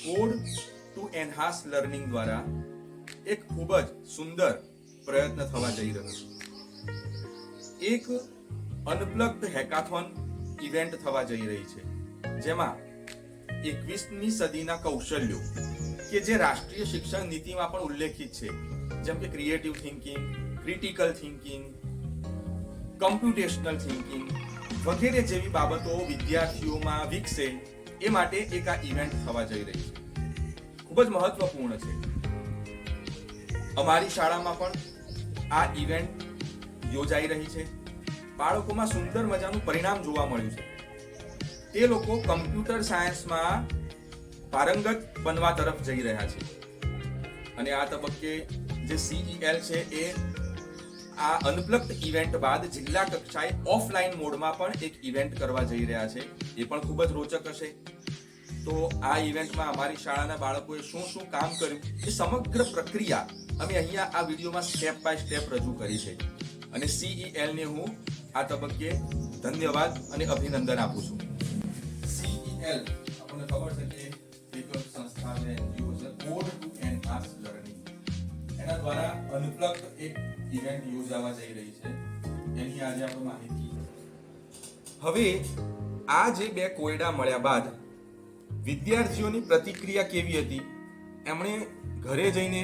Code to enhance learning દ્વારા એક ખૂબ જ સુંદર પ્રયત્ન થવા જઈ રહ્યો છે। એક અનપ્લગ્ડ હેકાથોન ઇવેન્ટ થવા જઈ રહી છે, જેમાં 21મી સદીના કૌશલ્યો કે જે રાષ્ટ્રીય શિક્ષણ નીતિમાં પણ ઉલ્લેખિત છે, જેમ કે creative thinking, critical thinking, computational thinking વગેરે જેવી બાબતો વિદ્યાર્થીઓમાં વિકસે એ માટે એક આ ઇવેન્ટ થવા જઈ રહી છે। ખૂબ જ મહત્વપૂર્ણ છે। અમારી શાળામાં પણ આ ઇવેન્ટ યોજાઈ રહી છે। બાળકોમાં સુંદર મજાનું પરિણામ જોવા મળ્યું છે। તે લોકો કમ્પ્યુટર સાયન્સમાં પારંગત બનવા તરફ જઈ રહ્યા છે અને આ તબક્કે જે CEL છે એ આ અનપ્લગ્ડ ઇવેન્ટ બાદ જિલ્લા કક્ષાએ ઓફલાઈન મોડમાં પણ એક ઇવેન્ટ કરવા જઈ રહ્યા છે। એ પણ ખૂબ જ રોચક હશે। તો આ ઇવેન્ટમાં અમારી શાળાના બાળકોએ શું શું કામ કર્યું એ સમગ્ર પ્રક્રિયા અમે અહીંયા આ વિડીયોમાં સ્ટેપ બાય સ્ટેપ રજૂ કરી છે અને CEL ને હું આ તબક્કે ધન્યવાદ અને અભિનંદન આપું છું। CEL આપણને ખબર છે કે એક સંસ્થા છે, NGO છે, કોડ ટુ એન્હાન્સ લર્નિંગ, એના દ્વારા અનપ્લગ્ડ એક ઇવેન્ટ યોજાવા જઈ રહી છે, એની આજે આપણે માહિતી। હવે આ જે બે કોયડા મળ્યા બાદ વિદ્યાર્થીઓની પ્રતિક્રિયા કેવી હતી, એમણે ઘરે જઈને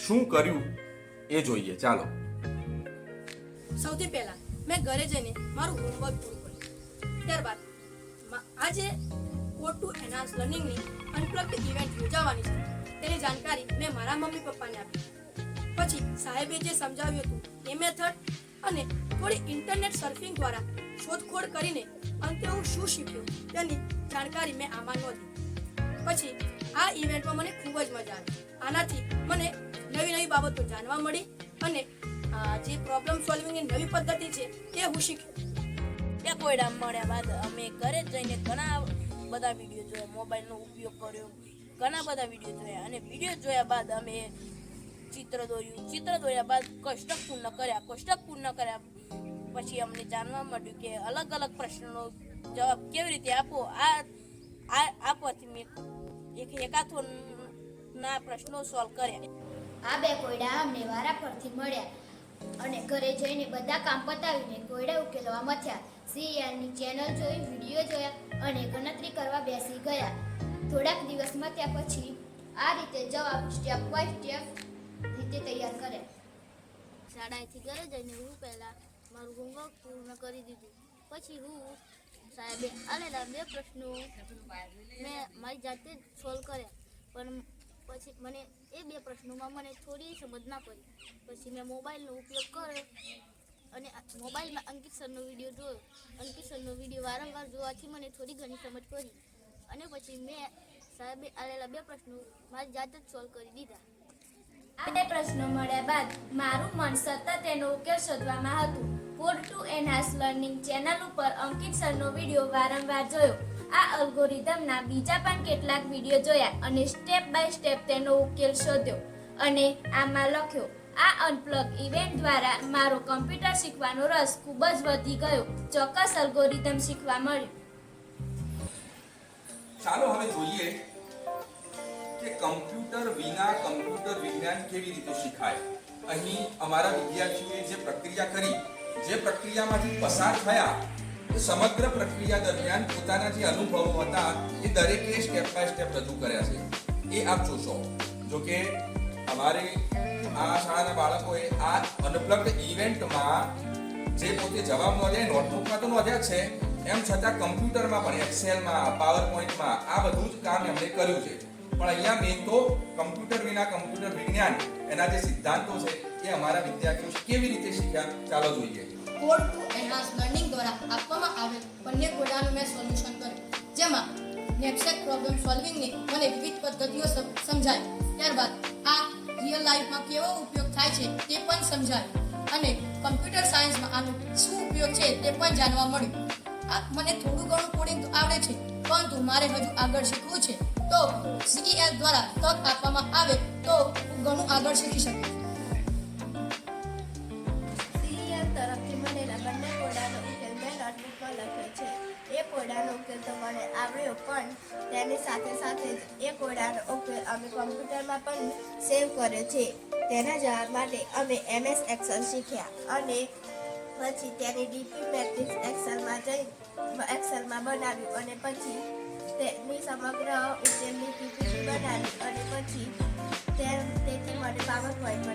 શું કર્યું એ જોઈએ। ચાલો, સૌથી પહેલા મેં ઘરે જઈને મારું હોમવર્ક પૂરું કર્યું। ત્યારબાદ આજે કોડ ટુ એન્હાન્સ લર્નિંગની અનપ્લગ્ડ ઇવેન્ટ યોજાવાની છે તેની જાણકારી મેં મારા મમ્મી પપ્પાને આપી। પછી સાહેબે જે સમજાવ્યું હતું એ મેથડ અને થોડી ઇન્ટરનેટ સર્ફિંગ દ્વારા શોધખોળ કરીને અંતે હું શું શીખ્યો તેની જાણકારી મેં આમાં નોંધી। પછી આ ઇવેન્ટમાં મને ખૂબ જ મજા આવી। આનાથી મને નવી નવી બાબતો જાણવા મળી અને જે પ્રોબ્લેમ સોલ્વિંગની નવી પદ્ધતિ છે તે હું શીખ્યો। બે કોયડા મળ્યા બાદ અમે ઘરે જઈને ઘણા બધા વિડીયો જોયા, મોબાઈલનો ઉપયોગ કર્યો, ઘણા બધા વિડીયો જોયા અને વિડીયો જોયા બાદ અમે ચિત્ર દોર્યું, ચિત્ર દોર્યા બાદ કોષ્ટક પૂર્ણ કર્યા પછી અમને જાણવા મળ્યું કે અલગ અલગ પ્રશ્નોનો જવાબ કેવી રીતે આપવો। આપવાથી મેં એક હેકાથોનના પ્રશ્નો સોલ્વ કર્યા। આ બે કોયડા અમને વારા પરથી મળ્યા અને ઘરે જઈને બધા કામ પતાવીને કોયડા ઉકેલવા મથ્યા। CELની ચેનલ જોઈ, વિડીયો જોયા અને ગણતરી કરવા બેસી ગયા। થોડાક દિવસ મથ્યા પછી આ રીતે જવાબ સ્ટેપ બાય સ્ટેપ રીતે તૈયાર કર્યા। શાળાએથી ઘરે જઈને હું પહેલાં મારું હોમવર્ક પૂર્ણ કરી દીધું। પછી હું સાહેબે આલેલા બે પ્રશ્નો મેં મારી જાતે જ સોલ્વ કર્યા, પણ પછી મને એ બે પ્રશ્નોમાં મને થોડી સમજ ના પડી। પછી મેં મોબાઈલનો ઉપયોગ કર્યો અને મોબાઈલમાં અંકિત સરનો વિડીયો જોયો। અંકિત સરનો વિડીયો વારંવાર જોવાથી મને થોડી ઘણી સમજ પડી અને પછી મેં સાહેબે આલેલા બે પ્રશ્નો મારી જાતે જ સોલ્વ કરી દીધા। આ બે પ્રશ્નો મળ્યા બાદ મારું મન સતત તેનો ઉકેલ શોધવામાં હતું। Code to enhance learning channel ઉપર અંકિત સરનો વિડીયો વારંવાર જોયો। આ અલ્ગોરિધમના બીજા પણ કેટલાક વિડીયો જોયા અને સ્ટેપ બાય સ્ટેપ તેનો ઉકેલ શોધ્યો અને આમાં લખ્યો। આ અનપ્લગ ઇવેન્ટ દ્વારા મારો કમ્પ્યુટર શીખવાનો રસ ખૂબ જ વધી ગયો। ચોક્કસ અલ્ગોરિધમ શીખવા મળ્યું। ચાલો હવે જોઈએ કે કમ્પ્યુટર વિના કમ્પ્યુટર વિજ્ઞાન કેવી રીતે શીખાય। અહીં અમારા વિદ્યાર્થીઓએ જે પ્રક્રિયા કરી, જે પ્રક્રિયામાંથી પસાર થયા, એ સમગ્ર પ્રક્રિયા દરમિયાન પોતાના જે અનુભવો હતા એ દરેકે સ્ટેપ બાય સ્ટેપ રજૂ કર્યા છે। એ આપ જોશો। જો કે અમારે આ શાળાના બાળકોએ આ અનપ્લગ્ડ ઇવેન્ટમાં જે પોતે જવાબ નોંધ્યા નોટબુકમાં તો નોંધ્યા છે, એમ છતાં કમ્પ્યુટરમાં પણ એક્સેલમાં, પાવર પોઈન્ટમાં આ બધું જ કામ એમણે કર્યું છે। પણ અહીંયા મેં તો કમ્પ્યુટર વિના કમ્પ્યુટર વિજ્ઞાન એના જે સિદ્ધાંતો છે એ અમારા વિદ્યાર્થીઓ કેવી રીતે શીખ્યા, ચાલો જોઈએ। કોડ ટુ એન્હાન્સ લર્નિંગ દ્વારા આપવામાં આવેલ બંને કોયડાનું મેં સોલ્યુશન કર્યું, જેમાં નેપસેક પ્રોબ્લેમ સોલ્વિંગની મને વિવિધ પદ્ધતિઓ સમજાય। ત્યારબાદ આ રિયલ લાઈફમાં કેવો ઉપયોગ થાય છે તે પણ સમજાયું અને કમ્પ્યુટર સાયન્સમાં આનો શું ઉપયોગ છે તે પણ જાણવા મળ્યું। આ મને થોડું ઘણું કોડિંગ આવડે છે, પરંતુ મારે હજુ આગળ શીખવું છે, તો CEL દ્વારા તક આપવામાં આવે તો હું ઘણું આગળ શીખી શકું। CEL તરફથી મળેલા બંને કોયડાનો ઉકેલ મેં નોટબુકમાં લખ્યો છે। એક કોયડાનો ઉકેલ તો મને આવડ્યો, પણ તેની સાથે સાથે જ એ કોયડાનો ઉકેલ અમે કોમ્પ્યુટરમાં પણ સેવ કર્યો છે. તેના જવાબ માટે અમે MS એક્સેલ શીખ્યા અને પછી તેની ડીપી મેટ્રિક્સ એક્સેલમાં બનાવ્યું અને પછી તેની સમગ્ર ઉકેલની પીપીટી બનાવી અને પછી તેથી મને પાવર પોઈન્ટ